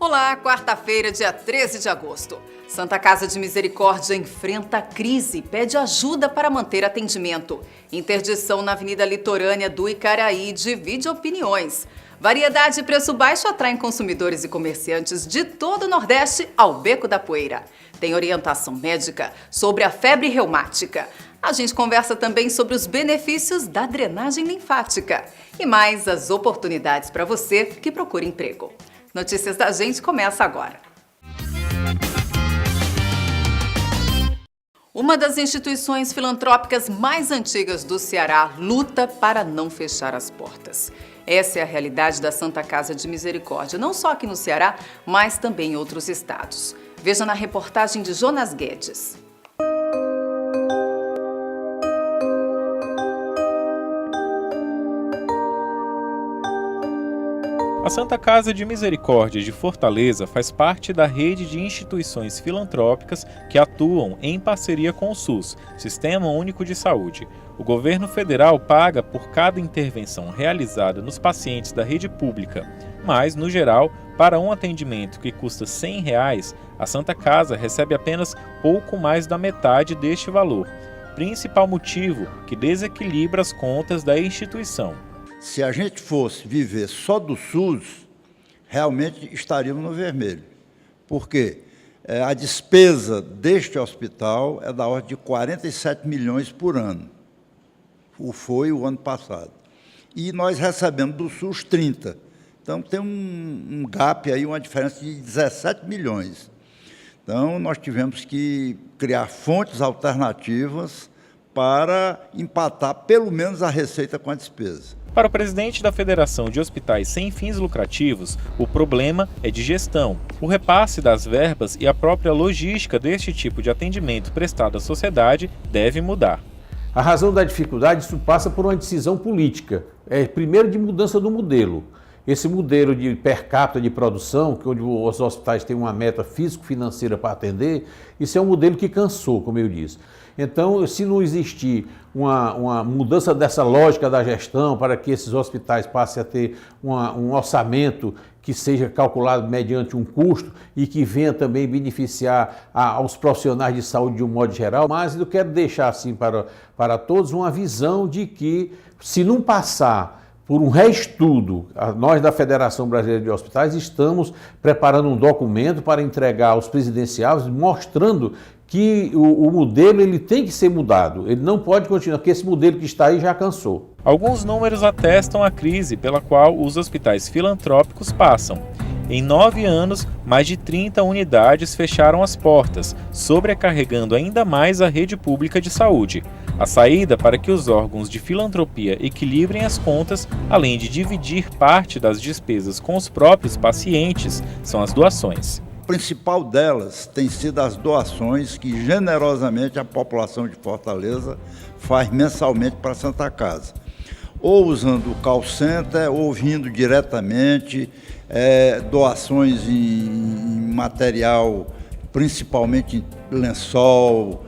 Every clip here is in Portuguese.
Olá, quarta-feira, dia 13 de agosto. Santa Casa de Misericórdia enfrenta crise e pede ajuda para manter atendimento. Interdição na Avenida Litorânea do Icaraí divide opiniões. Variedade e preço baixo atraem consumidores e comerciantes de todo o Nordeste ao Beco da Poeira. Tem orientação médica sobre a febre reumática. A gente conversa também sobre os benefícios da drenagem linfática. E mais as oportunidades para você que procura emprego. Notícias da Gente começa agora. Uma das instituições filantrópicas mais antigas do Ceará luta para não fechar as portas. Essa é a realidade da Santa Casa de Misericórdia, não só aqui no Ceará, mas também em outros estados. Veja na reportagem de Jonas Guedes. A Santa Casa de Misericórdia de Fortaleza faz parte da rede de instituições filantrópicas que atuam em parceria com o SUS, Sistema Único de Saúde. O governo federal paga por cada intervenção realizada nos pacientes da rede pública, mas, no geral, para um atendimento que custa R$ 100, a Santa Casa recebe apenas pouco mais da metade deste valor, principal motivo que desequilibra as contas da instituição. Se a gente fosse viver só do SUS, realmente estaríamos no vermelho. Por quê? A despesa deste hospital é da ordem de 47 milhões por ano. Foi o ano passado. E nós recebemos do SUS 30. Então, tem um gap aí, uma diferença de 17 milhões. Então, nós tivemos que criar fontes alternativas para empatar pelo menos a receita com a despesa. Para o presidente da Federação de Hospitais Sem Fins Lucrativos, o problema é de gestão. O repasse das verbas e a própria logística deste tipo de atendimento prestado à sociedade deve mudar. A razão da dificuldade, isso passa por uma decisão política. Primeiro, de mudança do modelo. Esse modelo de per capita de produção, onde os hospitais têm uma meta físico-financeira para atender, isso é um modelo que cansou, como eu disse. Então, se não existir uma mudança dessa lógica da gestão para que esses hospitais passem a ter um orçamento que seja calculado mediante um custo e que venha também beneficiar aos profissionais de saúde de um modo geral, mas eu quero deixar assim para todos uma visão de que, se não passar por um reestudo, nós da Federação Brasileira de Hospitais estamos preparando um documento para entregar aos presidenciais, mostrando que o modelo ele tem que ser mudado, ele não pode continuar, porque esse modelo que está aí já cansou. Alguns números atestam a crise pela qual os hospitais filantrópicos passam. Em 9 anos, mais de 30 unidades fecharam as portas, sobrecarregando ainda mais a rede pública de saúde. A saída para que os órgãos de filantropia equilibrem as contas, além de dividir parte das despesas com os próprios pacientes, são as doações. A principal delas tem sido as doações que generosamente a população de Fortaleza faz mensalmente para a Santa Casa. Ou usando o call center, ou vindo diretamente, doações em material, principalmente em lençol,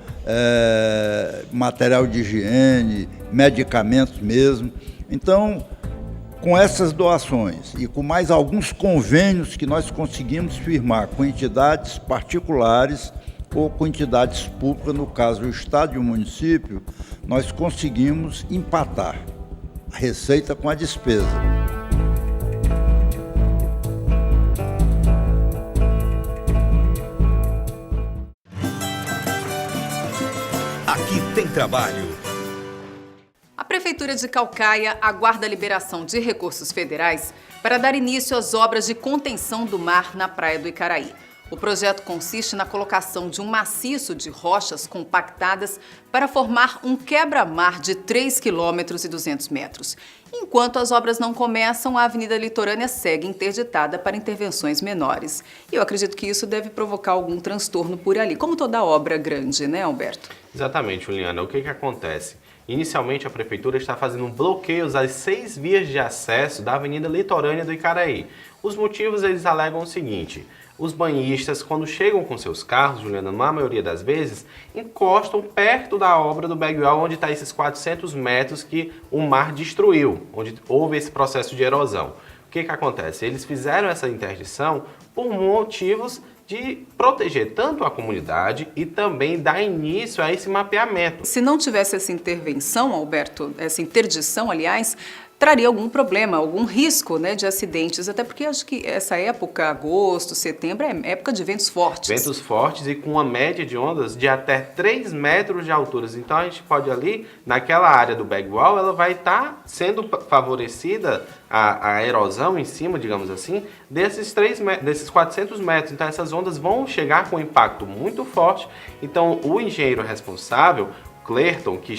material de higiene, medicamentos mesmo. Então, com essas doações e com mais alguns convênios que nós conseguimos firmar com entidades particulares ou com entidades públicas, no caso o Estado e o município, nós conseguimos empatar a receita com a despesa. Aqui tem trabalho. A Prefeitura de Caucaia aguarda a liberação de recursos federais para dar início às obras de contenção do mar na Praia do Icaraí. O projeto consiste na colocação de um maciço de rochas compactadas para formar um quebra-mar de 3,2 km. Enquanto as obras não começam, a Avenida Litorânea segue interditada para intervenções menores. E eu acredito que isso deve provocar algum transtorno por ali, como toda obra grande, né, Alberto? Exatamente, Juliana. O que acontece? Inicialmente, a Prefeitura está fazendo bloqueios às 6 vias de acesso da Avenida Litorânea do Icaraí. Os motivos, eles alegam o seguinte: os banhistas, quando chegam com seus carros, Juliana, na maioria das vezes, encostam perto da obra do Bagual, onde está esses 400 metros que o mar destruiu, onde houve esse processo de erosão. O que acontece? Eles fizeram essa interdição por motivos de proteger tanto a comunidade e também dar início a esse mapeamento. Se não tivesse essa intervenção, Alberto, essa interdição, aliás, traria algum problema, algum risco, né, de acidentes, até porque acho que essa época, agosto, setembro, é época de ventos fortes. Ventos fortes e com uma média de ondas de até 3 metros de altura. Então a gente pode ali, naquela área do bagwall, ela vai estar sendo favorecida a erosão em cima, digamos assim, desses 400 metros. Então essas ondas vão chegar com um impacto muito forte. Então o engenheiro responsável, Clerton, que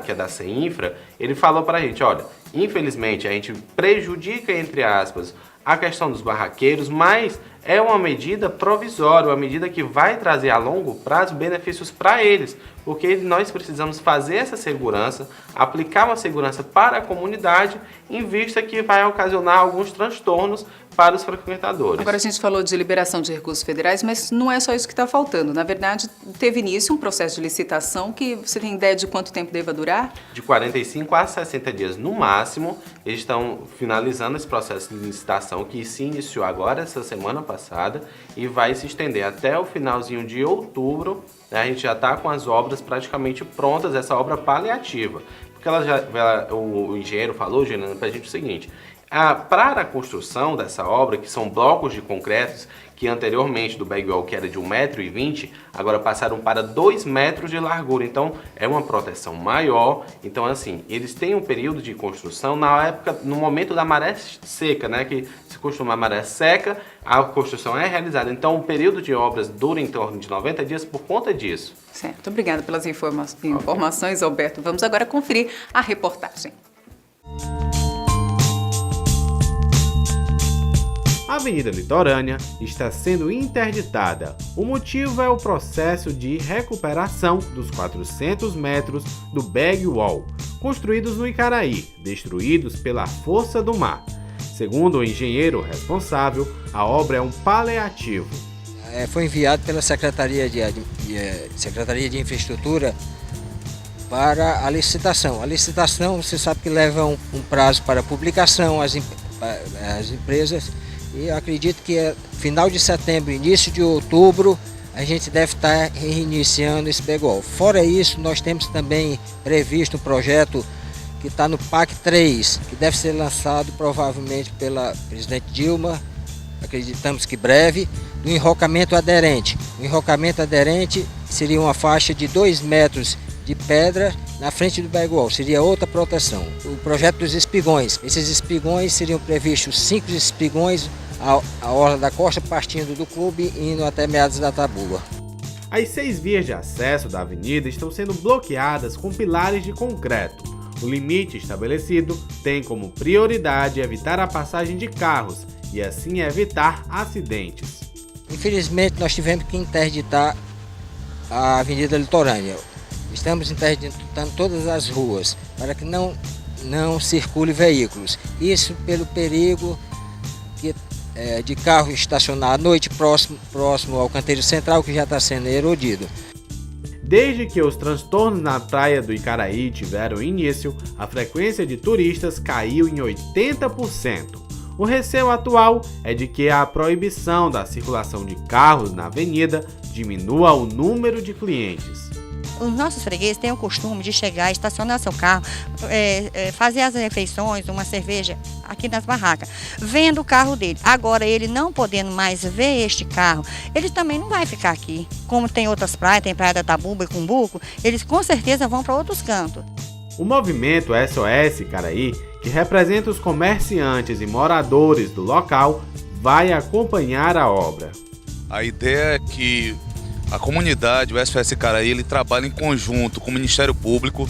é da CEINFRA, ele falou para a gente, olha, infelizmente a gente prejudica, entre aspas, a questão dos barraqueiros, mas é uma medida provisória, uma medida que vai trazer a longo prazo benefícios para eles, porque nós precisamos fazer essa segurança, aplicar uma segurança para a comunidade, em vista que vai ocasionar alguns transtornos para os frequentadores. Agora a gente falou de liberação de recursos federais, mas não é só isso que está faltando. Na verdade, teve início um processo de licitação que você tem ideia de quanto tempo deva durar? De 45 a 60 dias no máximo. Eles estão finalizando esse processo de licitação que se iniciou agora, essa semana passada, e vai se estender até o finalzinho de outubro. A gente já está com as obras praticamente prontas, essa obra paliativa. Porque o engenheiro falou, Juliana, para a gente o seguinte: para a construção dessa obra, que são blocos de concretos, que anteriormente do bagwall, que era de 1,20 m, agora passaram para 2 metros de largura. Então é uma proteção maior. Então assim, eles têm um período de construção no momento da maré seca, né? Que se costuma a maré seca, a construção é realizada. Então o período de obras dura em torno de 90 dias por conta disso. Certo, obrigada pelas informações, Alberto. Vamos agora conferir a reportagem. A Avenida Litorânea está sendo interditada. O motivo é o processo de recuperação dos 400 metros do bagwall, construídos no Icaraí, destruídos pela força do mar. Segundo o engenheiro responsável, a obra é um paliativo. Foi enviado pela Secretaria de Infraestrutura para a licitação. A licitação, você sabe que leva um prazo para publicação, as empresas. E eu acredito que final de setembro, início de outubro, a gente deve estar reiniciando esse bagwall. Fora isso, nós temos também previsto um projeto que está no PAC 3, que deve ser lançado provavelmente pela presidente Dilma, acreditamos que breve, do enrocamento aderente. O enrocamento aderente seria uma faixa de 2 metros de pedra na frente do bagwall, seria outra proteção. O projeto dos espigões, esses espigões seriam previstos 5 espigões à orla da costa, partindo do clube e indo até meados da Tabuba. As 6 vias de acesso da avenida estão sendo bloqueadas com pilares de concreto. O limite estabelecido tem como prioridade evitar a passagem de carros e assim evitar acidentes. Infelizmente, nós tivemos que interditar a Avenida Litorânea. Estamos interditando todas as ruas para que não circule veículos. Isso pelo perigo de carro estacionar à noite próximo ao canteiro central, que já está sendo erodido. Desde que os transtornos na praia do Icaraí tiveram início, a frequência de turistas caiu em 80%. O receio atual é de que a proibição da circulação de carros na avenida diminua o número de clientes. Os nossos fregueses têm o costume de chegar, estacionar seu carro, fazer as refeições, uma cerveja aqui nas barracas, vendo o carro dele. Agora, ele não podendo mais ver este carro, ele também não vai ficar aqui. Como tem outras praias, tem Praia da Tabuba e Cumbuco, eles com certeza vão para outros cantos. O movimento SOS Icaraí, que representa os comerciantes e moradores do local, vai acompanhar a obra. A ideia é que a comunidade, o SOS Icaraí, ele trabalha em conjunto com o Ministério Público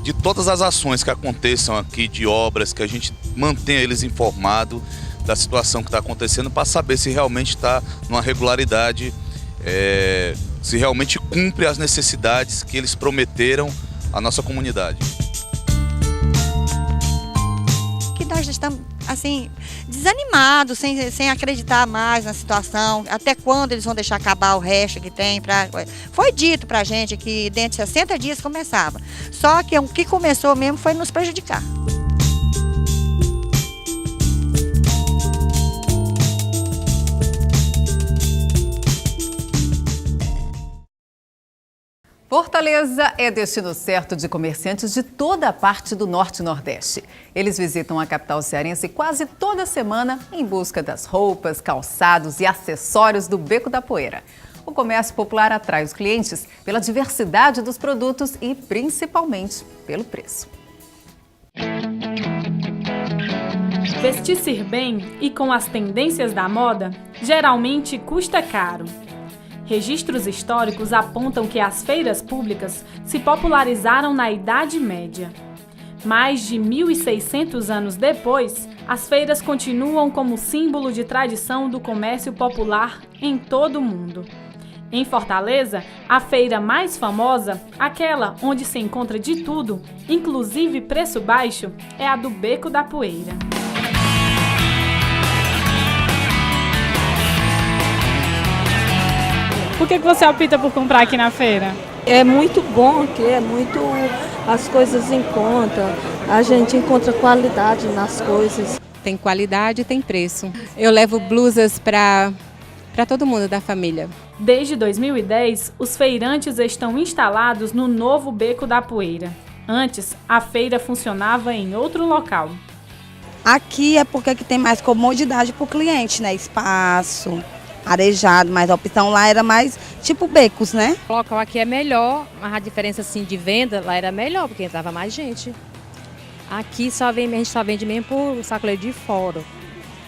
de todas as ações que aconteçam aqui, de obras, que a gente mantenha eles informados da situação que está acontecendo para saber se realmente está numa regularidade, se realmente cumpre as necessidades que eles prometeram à nossa comunidade. Que nós estamos assim, desanimados, sem acreditar mais na situação, até quando eles vão deixar acabar o resto que tem. Foi dito pra gente que dentro de 60 dias começava, só que o que começou mesmo foi nos prejudicar. Fortaleza é destino certo de comerciantes de toda a parte do Norte e Nordeste. Eles visitam a capital cearense quase toda semana em busca das roupas, calçados e acessórios do Beco da Poeira. O comércio popular atrai os clientes pela diversidade dos produtos e, principalmente, pelo preço. Vestir-se bem e com as tendências da moda geralmente custa caro. Registros históricos apontam que as feiras públicas se popularizaram na Idade Média. Mais de 1.600 anos depois, as feiras continuam como símbolo de tradição do comércio popular em todo o mundo. Em Fortaleza, a feira mais famosa, aquela onde se encontra de tudo, inclusive preço baixo, é a do Beco da Poeira. Por que você opta por comprar aqui na feira? É muito bom aqui, as coisas em conta, a gente encontra qualidade nas coisas. Tem qualidade e tem preço. Eu levo blusas para todo mundo da família. Desde 2010, os feirantes estão instalados no novo Beco da Poeira. Antes, a feira funcionava em outro local. Aqui é porque aqui tem mais comodidade para o cliente, né? Espaço, arejado, mas a opção lá era mais tipo becos, né? O local aqui é melhor, mas a diferença assim de venda lá era melhor, porque entrava mais gente. Aqui a gente só vende mesmo por sacoleiro de fora.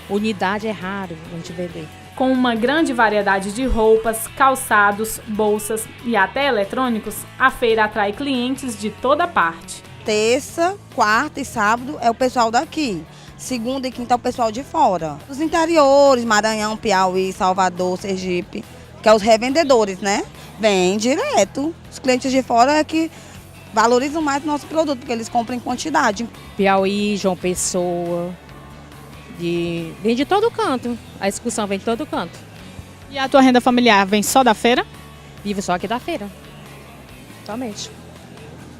Unidade é raro a gente vender. Com uma grande variedade de roupas, calçados, bolsas e até eletrônicos, a feira atrai clientes de toda parte. Terça, quarta e sábado é o pessoal daqui. Segunda e quinta é o pessoal de fora. Os interiores, Maranhão, Piauí, Salvador, Sergipe, que é os revendedores, né? Vem direto. Os clientes de fora é que valorizam mais o nosso produto, porque eles compram em quantidade. Piauí, João Pessoa, vem de todo canto. A excursão vem de todo canto. E a tua renda familiar vem só da feira? Vivo só aqui da feira. Somente.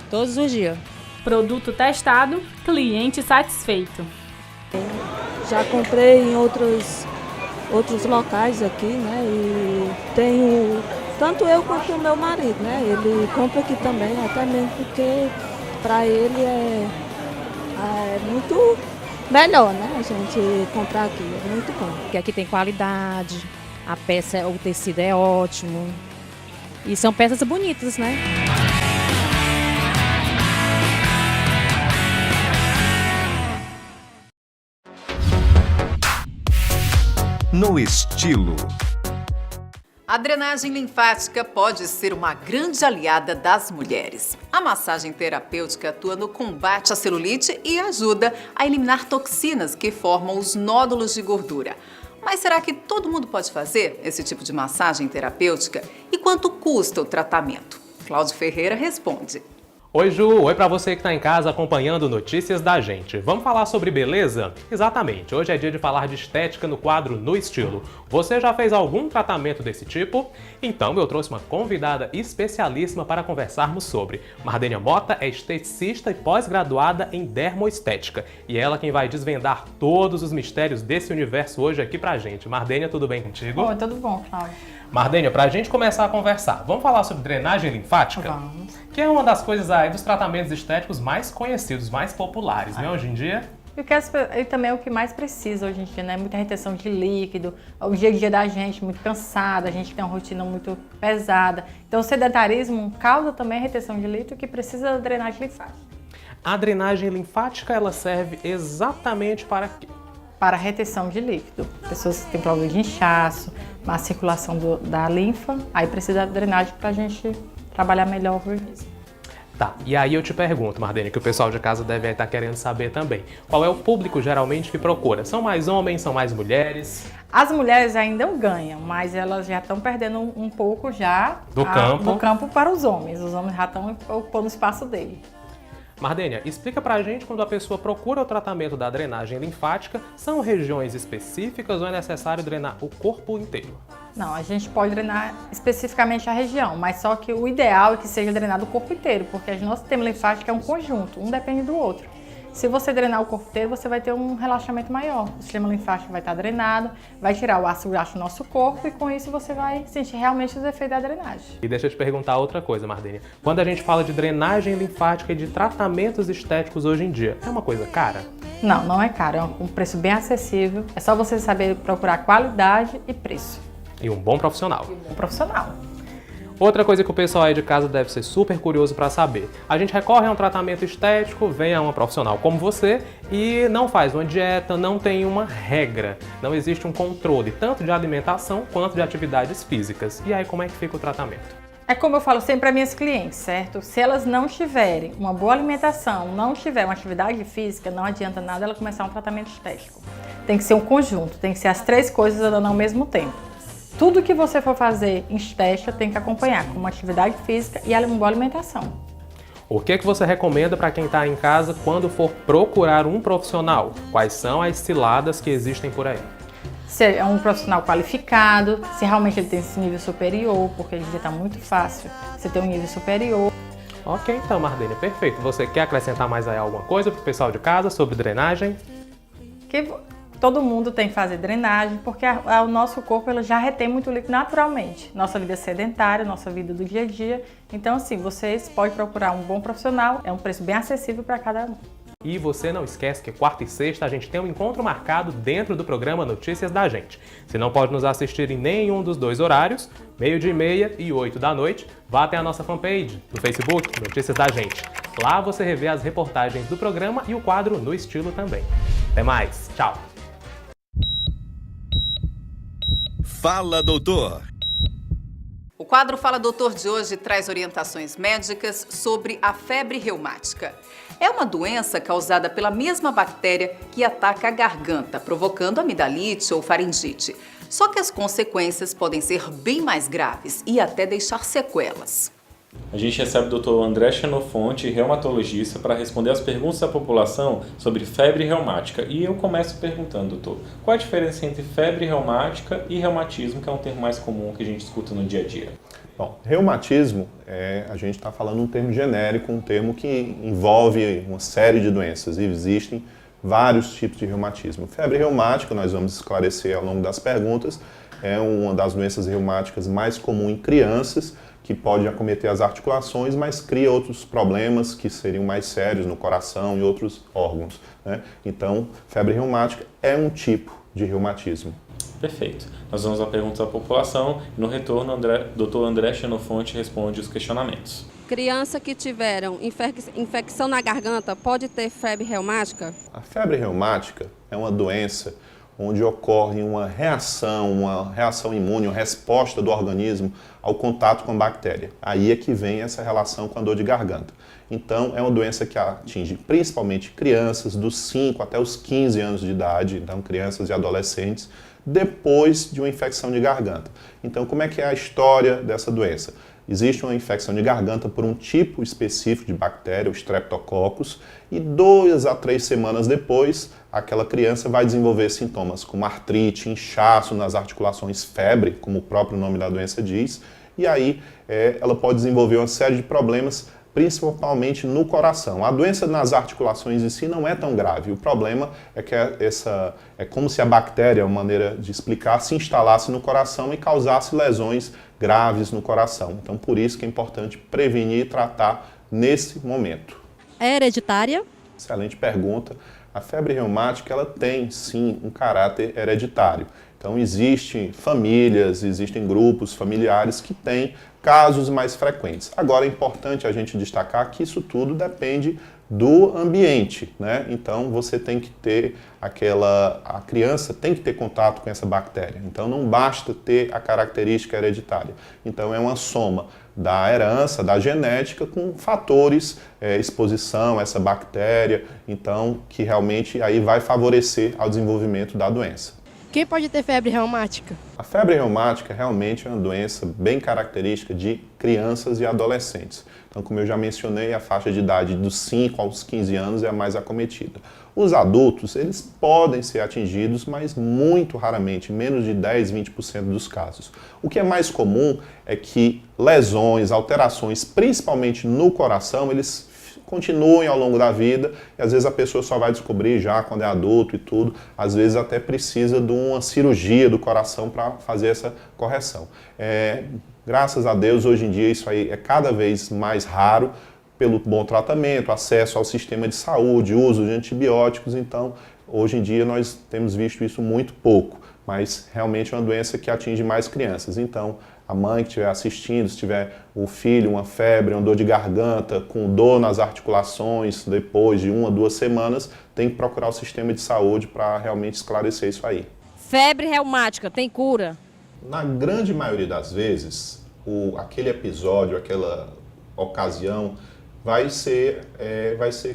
Todos os dias. Produto testado, cliente satisfeito. Já comprei em outros locais aqui, né? E tenho tanto eu quanto o meu marido, né? Ele compra aqui também, até mesmo porque para ele é muito melhor, né? A gente comprar aqui, é muito bom. Porque aqui tem qualidade, a peça, o tecido é ótimo. E são peças bonitas, né? No estilo. A drenagem linfática pode ser uma grande aliada das mulheres. A massagem terapêutica atua no combate à celulite e ajuda a eliminar toxinas que formam os nódulos de gordura. Mas será que todo mundo pode fazer esse tipo de massagem terapêutica? E quanto custa o tratamento? Cláudio Ferreira responde. Oi, Ju! Oi para você que está em casa acompanhando Notícias da Gente. Vamos falar sobre beleza? Exatamente, hoje é dia de falar de estética no quadro No Estilo. Você já fez algum tratamento desse tipo? Então eu trouxe uma convidada especialíssima para conversarmos sobre. Mardênia Mota é esteticista e pós-graduada em dermoestética. E ela quem vai desvendar todos os mistérios desse universo hoje aqui pra gente. Mardênia, tudo bem contigo? Oi, tudo bom, Cláudio. Mardênia, pra gente começar a conversar, vamos falar sobre drenagem linfática? Vamos. Que é uma das coisas aí dos tratamentos estéticos mais conhecidos, mais populares, né, hoje em dia? E também é o que mais precisa hoje em dia, né? Muita retenção de líquido, o dia a dia da gente muito cansada, a gente tem uma rotina muito pesada. Então o sedentarismo causa também a retenção de líquido que precisa da drenagem linfática. A drenagem linfática, ela serve exatamente para quê? Para a retenção de líquido. Pessoas que têm problema de inchaço, má circulação da linfa, aí precisa da drenagem para a gente trabalhar melhor o organismo. Tá, e aí eu te pergunto, Mardênia, que o pessoal de casa deve estar querendo saber também. Qual é o público geralmente que procura? São mais homens, são mais mulheres? As mulheres ainda ganham, mas elas já estão perdendo um pouco já do campo para os homens. Os homens já estão ocupando o espaço dele. Mardênia, explica pra gente quando a pessoa procura o tratamento da drenagem linfática, são regiões específicas ou é necessário drenar o corpo inteiro? Não, a gente pode drenar especificamente a região, mas só que o ideal é que seja drenado o corpo inteiro, porque o nosso sistema linfático é um conjunto, um depende do outro. Se você drenar o corpo inteiro, você vai ter um relaxamento maior. O sistema linfático vai estar drenado, vai tirar o ácido graxo do nosso corpo e com isso você vai sentir realmente os efeitos da drenagem. E deixa eu te perguntar outra coisa, Mardênia. Quando a gente fala de drenagem linfática e de tratamentos estéticos hoje em dia, é uma coisa cara? Não, não é caro, é um preço bem acessível. É só você saber procurar qualidade e preço. E um bom profissional. Um profissional. Outra coisa que o pessoal aí de casa deve ser super curioso para saber. A gente recorre a um tratamento estético, vem a uma profissional como você e não faz uma dieta, não tem uma regra. Não existe um controle, tanto de alimentação quanto de atividades físicas. E aí como é que fica o tratamento? É como eu falo sempre para minhas clientes, certo? Se elas não tiverem uma boa alimentação, não tiver uma atividade física, não adianta nada ela começar um tratamento estético. Tem que ser um conjunto, tem que ser as três coisas andando ao mesmo tempo. Tudo que você for fazer em estética tem que acompanhar com uma atividade física e uma boa alimentação. O que você recomenda para quem está em casa quando for procurar um profissional? Quais são as ciladas que existem por aí? Se é um profissional qualificado, se realmente ele tem esse nível superior, porque hoje em dia está muito fácil você ter um nível superior. Ok, então, Mardênia, perfeito. Você quer acrescentar mais aí alguma coisa para o pessoal de casa sobre drenagem? Todo mundo tem que fazer drenagem, porque o nosso corpo ele já retém muito líquido naturalmente. Nossa vida sedentária, nossa vida do dia a dia. Então, assim, vocês podem procurar um bom profissional, é um preço bem acessível para cada um. E você não esquece que quarta e sexta a gente tem um encontro marcado dentro do programa Notícias da Gente. Se não pode nos assistir em nenhum dos dois horários, 12h30 e 8 da noite, vá até a nossa fanpage no Facebook, Notícias da Gente. Lá você revê as reportagens do programa e o quadro No Estilo também. Até mais, tchau! Fala, doutor! O quadro Fala Doutor de hoje traz orientações médicas sobre a febre reumática. É uma doença causada pela mesma bactéria que ataca a garganta, provocando amidalite ou faringite. Só que as consequências podem ser bem mais graves e até deixar sequelas. A gente recebe o Dr. André Xenofonte, reumatologista, para responder as perguntas da população sobre febre reumática. E eu começo perguntando, doutor, qual a diferença entre febre reumática e reumatismo, que é um termo mais comum que a gente escuta no dia a dia? Bom, reumatismo, a gente está falando um termo genérico, um termo que envolve uma série de doenças e existem vários tipos de reumatismo. Febre reumática, nós vamos esclarecer ao longo das perguntas, é uma das doenças reumáticas mais comum em crianças, que pode acometer as articulações, mas cria outros problemas que seriam mais sérios no coração e outros órgãos, né? Então, febre reumática é um tipo de reumatismo. Perfeito. Nós vamos à pergunta da população e no retorno, Dr. André Xenofonte responde os questionamentos. Criança que tiveram infecção na garganta pode ter febre reumática? A febre reumática é uma doença onde ocorre uma reação imune, uma resposta do organismo ao contato com a bactéria. Aí é que vem essa relação com a dor de garganta. Então, é uma doença que atinge principalmente crianças dos 5 até os 15 anos de idade, então crianças e adolescentes, depois de uma infecção de garganta. Então, como é que é a história dessa doença? Existe uma infecção de garganta por um tipo específico de bactéria, o Streptococcus, e 2 a 3 semanas depois, aquela criança vai desenvolver sintomas como artrite, inchaço nas articulações, febre, como o próprio nome da doença diz, e aí ela pode desenvolver uma série de problemas, principalmente no coração. A doença nas articulações em si não é tão grave. O problema é que é como se a bactéria, uma maneira de explicar, se instalasse no coração e causasse lesões graves no coração. Então, por isso que é importante prevenir e tratar nesse momento. É hereditária? Excelente pergunta. A febre reumática, ela tem, sim, um caráter hereditário. Então, existem famílias, existem grupos familiares que têm casos mais frequentes. Agora, é importante a gente destacar que isso tudo depende do ambiente, né? Então, você tem que ter a criança tem que ter contato com essa bactéria. Então, não basta ter a característica hereditária. Então, é uma soma da herança, da genética, com fatores, exposição a essa bactéria, então, que realmente aí vai favorecer ao desenvolvimento da doença. Quem pode ter febre reumática? A febre reumática realmente é uma doença bem característica de crianças e adolescentes. Então, como eu já mencionei, a faixa de idade dos 5 aos 15 anos é a mais acometida. Os adultos, eles podem ser atingidos, mas muito raramente, menos de 10, 20% dos casos. O que é mais comum é que lesões, alterações, principalmente no coração, eles continuem ao longo da vida, e às vezes a pessoa só vai descobrir já quando é adulto e tudo, às vezes até precisa de uma cirurgia do coração para fazer essa correção. Graças a Deus, hoje em dia isso aí é cada vez mais raro, pelo bom tratamento, acesso ao sistema de saúde, uso de antibióticos, então hoje em dia nós temos visto isso muito pouco, mas realmente é uma doença que atinge mais crianças. Então, a mãe que estiver assistindo, se tiver o filho, uma febre, uma dor de garganta, com dor nas articulações, depois de 1 a 2 semanas, tem que procurar o sistema de saúde para realmente esclarecer isso aí. Febre reumática, tem cura? Na grande maioria das vezes, aquele episódio, aquela ocasião, vai ser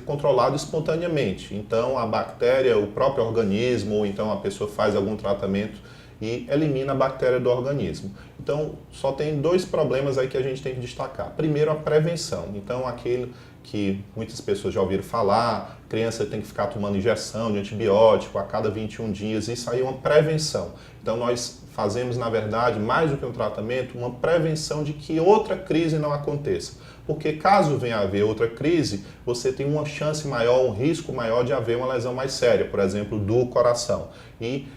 controlado espontaneamente. Então, a bactéria, o próprio organismo, ou então a pessoa faz algum tratamento e elimina a bactéria do organismo. Então, só tem 2 problemas aí que a gente tem que destacar. Primeiro, a prevenção. Então, aquele que muitas pessoas já ouviram falar, criança tem que ficar tomando injeção de antibiótico a cada 21 dias, isso aí é uma prevenção. Então, nós fazemos, na verdade, mais do que um tratamento, uma prevenção de que outra crise não aconteça. Porque caso venha a haver outra crise, você tem uma chance maior, um risco maior de haver uma lesão mais séria, por exemplo, do coração. E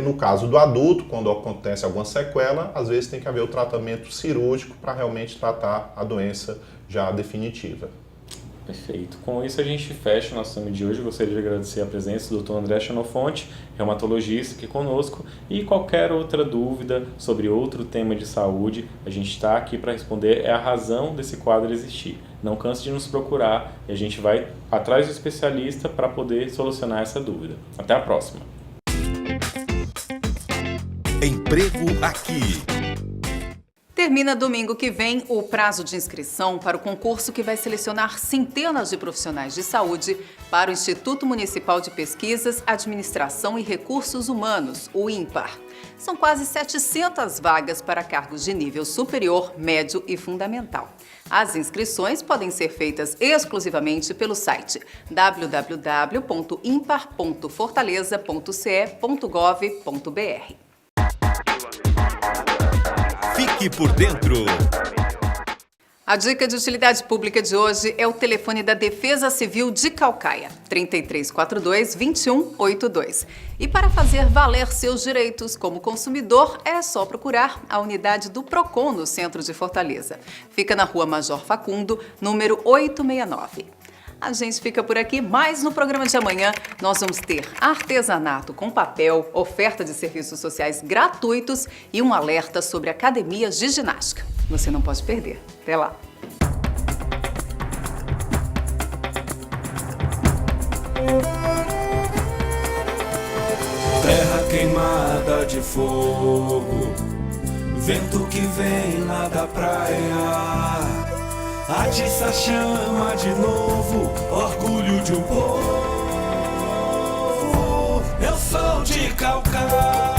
no caso do adulto, quando acontece alguma sequela, às vezes tem que haver o tratamento cirúrgico para realmente tratar a doença já definitiva. Perfeito. Com isso a gente fecha o nosso tema de hoje. Gostaria de agradecer a presença do Dr. André Xenofonte, reumatologista aqui conosco, e qualquer outra dúvida sobre outro tema de saúde, a gente está aqui para responder, é a razão desse quadro existir. Não canse de nos procurar e a gente vai atrás do especialista para poder solucionar essa dúvida. Até a próxima. Emprego Aqui. Termina domingo que vem o prazo de inscrição para o concurso que vai selecionar centenas de profissionais de saúde para o Instituto Municipal de Pesquisas, Administração e Recursos Humanos, o INPAR. São quase 700 vagas para cargos de nível superior, médio e fundamental. As inscrições podem ser feitas exclusivamente pelo site www.impar.fortaleza.ce.gov.br. Fique por dentro. A dica de utilidade pública de hoje é o telefone da Defesa Civil de Caucaia, 3342-2182. E para fazer valer seus direitos como consumidor, é só procurar a unidade do PROCON no centro de Fortaleza. Fica na Rua Major Facundo, número 869. A gente fica por aqui, mas no programa de amanhã nós vamos ter artesanato com papel, oferta de serviços sociais gratuitos e um alerta sobre academias de ginástica. Você não pode perder. Até lá! Terra queimada de fogo, vento que vem lá da praia. Atiça a chama de novo, orgulho de um povo. Eu sou de Caucaia.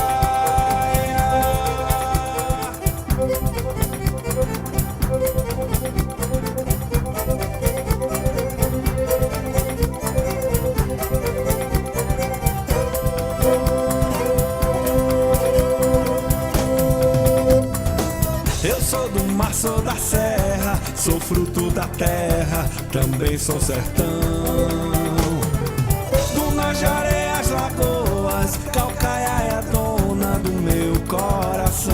Eu sou do mar, sou da serra, sou fruto da terra, também sou sertão. Dunas de areias, lagoas, Caucaia é a dona do meu coração.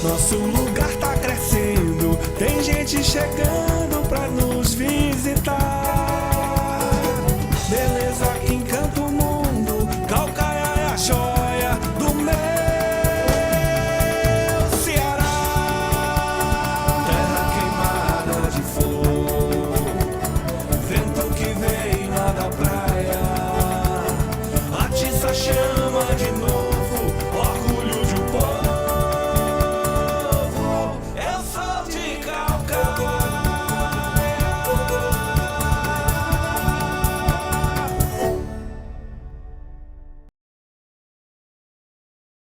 Nosso lugar tá crescendo, tem gente chegando.